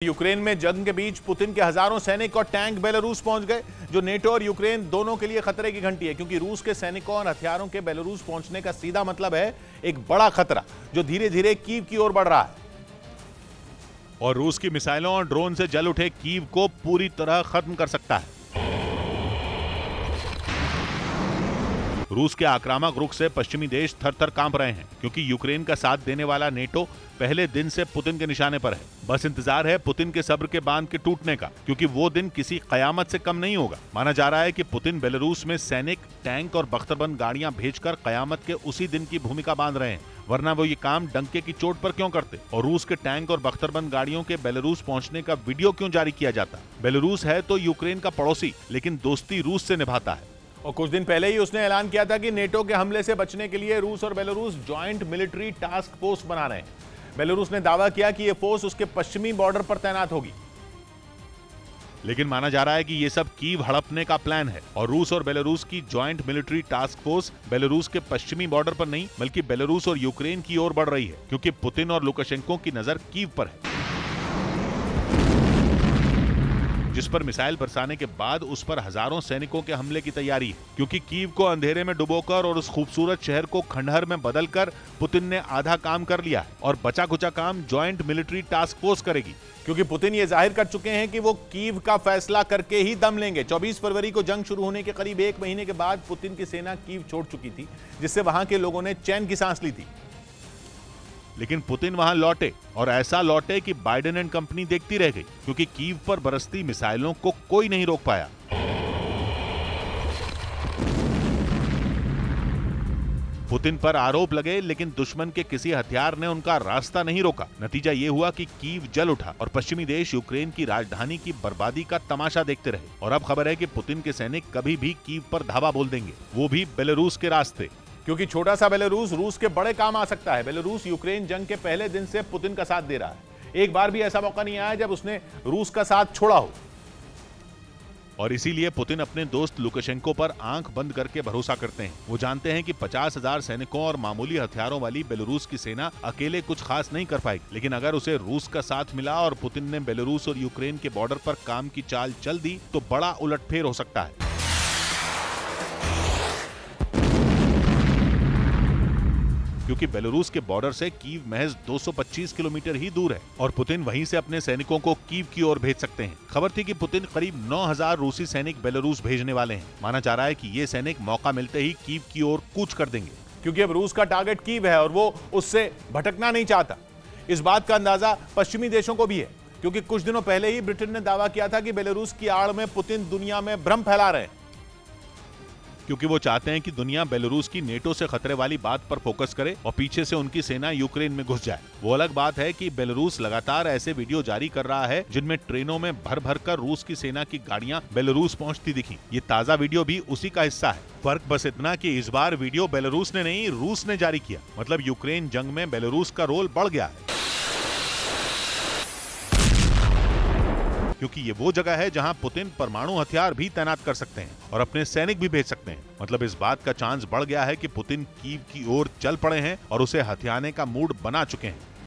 Ukraine में जंग के बीच पुतिन के हजारों सैनिक और टैंक बेलारूस पहुंच गए, जो नेटो और यूक्रेन दोनों के लिए खतरे की घंटी है, क्योंकि रूस के सैनिकों और हथियारों के बेलारूस पहुंचने का सीधा मतलब है एक बड़ा खतरा जो धीरे धीरे कीव की ओर बढ़ रहा है। और रूस की मिसाइलों और ड्रोन से जल उठे कीव को पूरी तरह खत्म कर सकता है। रूस के आक्रामक रुख से पश्चिमी देश थर-थर कांप रहे हैं, क्योंकि यूक्रेन का साथ देने वाला नेटो पहले दिन से पुतिन के निशाने पर है। बस इंतजार है पुतिन के सब्र के बांध के टूटने का, क्योंकि वो दिन किसी कयामत से कम नहीं होगा। माना जा रहा है कि पुतिन बेलारूस में सैनिक, टैंक और बख्तरबंद गाड़ियां भेजकर कयामत के उसी दिन की भूमिका बांध रहे हैं, वरना वो ये काम डंके की चोट पर क्यों करते? और रूस के टैंक और बख्तरबंद गाड़ियों के बेलारूस पहुंचने का वीडियो क्यों जारी किया जाता? बेलारूस है तो यूक्रेन का पड़ोसी, लेकिन दोस्ती रूस से निभाता है। और कुछ दिन पहले ही उसने ऐलान किया था कि नेटो के हमले से बचने के लिए रूस और Belarus joint military task force बना रहे हैं। बेलारूस ने दावा किया कि यह फोर्स उसके पश्चिमी बॉर्डर पर तैनात होगी, लेकिन माना जा रहा है कि यह सब कीव हड़पने का प्लान है। और रूस और बेलारूस की joint military task force Belarus के पश्चिमी बॉर्डर पर नहीं, बल्कि बेलारूस और यूक्रेन की ओर बढ़ रही है, क्योंकि पुतिन और लुकाशेंको की नजर कीव पर है, जिस पर मिसाइल बरसाने के बाद उस पर हजारों सैनिकों के हमले की तैयारी है। क्योंकि कीव को अंधेरे में डुबोकर और उस खूबसूरत शहर को खंडहर में बदलकर पुतिन ने आधा काम कर लिया है, और बचा कुचा काम जॉइंट मिलिट्री टास्क फोर्स करेगी। क्योंकि पुतिन ये जाहिर कर चुके हैं कि वो कीव का फैसला करके ही दम लेंगे। 24 फरवरी को जंग शुरू होने के करीब एक महीने के बाद पुतिन की सेना कीव छोड़ चुकी थी, जिससे वहां के लोगों ने चैन की सांस ली थी। लेकिन पुतिन वहां लौटे, और ऐसा लौटे कि बाइडेन एंड कंपनी देखती रह गई, क्योंकि कीव पर बरसती मिसाइलों को कोई नहीं रोक पाया। पुतिन पर आरोप लगे, लेकिन दुश्मन के किसी हथियार ने उनका रास्ता नहीं रोका। नतीजा ये हुआ कि कीव जल उठा और पश्चिमी देश यूक्रेन की राजधानी की बर्बादी का तमाशा देखते रहे। और अब खबर है कि पुतिन के सैनिक कभी भी कीव पर धावा बोल देंगे, वो भी बेलारूस के रास्ते, क्योंकि छोटा सा बेलारूस रूस के बड़े काम आ सकता है। बेलारूस यूक्रेन जंग के पहले दिन से पुतिन का साथ दे रहा है। एक बार भी ऐसा मौका नहीं आया जब उसने रूस का साथ छोड़ा हो। और इसीलिए पुतिन अपने दोस्त लुकाशेंको पर आंख बंद करके भरोसा करते हैं। वो जानते हैं कि 50,000 सैनिकों और मामूली हथियारों वाली बेलारूस की सेना अकेले कुछ खास नहीं कर पाएगी, लेकिन अगर उसे रूस का साथ मिला और पुतिन ने बेलारूस और यूक्रेन के बॉर्डर पर काम की चाल चल दी, तो बड़ा उलटफेर हो सकता है। क्योंकि बेलारूस के बॉर्डर से कीव महज 225 किलोमीटर ही दूर है, और पुतिन वहीं से अपने सैनिकों को कीव की ओर भेज सकते हैं। खबर थी कि पुतिन करीब 9,000 रूसी सैनिक बेलारूस भेजने वाले हैं। माना जा रहा है कि ये सैनिक मौका मिलते ही कीव की ओर कूच कर देंगे, क्योंकि अब रूस का टारगेट कीव है और वो उससे भटकना नहीं चाहता। इस बात का अंदाजा पश्चिमी देशों को भी है, क्योंकि कुछ दिनों पहले ही ब्रिटेन ने दावा किया था कि बेलारूस की आड़ में पुतिन दुनिया में भ्रम फैला रहे हैं, क्योंकि वो चाहते हैं कि दुनिया बेलारूस की नेटो से खतरे वाली बात पर फोकस करे और पीछे से उनकी सेना यूक्रेन में घुस जाए। वो अलग बात है कि बेलारूस लगातार ऐसे वीडियो जारी कर रहा है जिनमें ट्रेनों में भर भर कर रूस की सेना की गाड़ियां बेलारूस पहुंचती दिखी। ये ताजा वीडियो भी उसी का हिस्सा है। फर्क बस इतना कि इस बार वीडियो बेलारूस ने नहीं, रूस ने जारी किया। मतलब यूक्रेन जंग में बेलारूस का रोल बढ़ गया है, क्योंकि ये वो जगह है जहां पुतिन परमाणु हथियार भी तैनात कर सकते हैं और अपने सैनिक भी भेज सकते हैं। मतलब इस बात का चांस बढ़ गया है कि पुतिन कीव की ओर चल पड़े हैं और उसे हथियाने का मूड बना चुके हैं।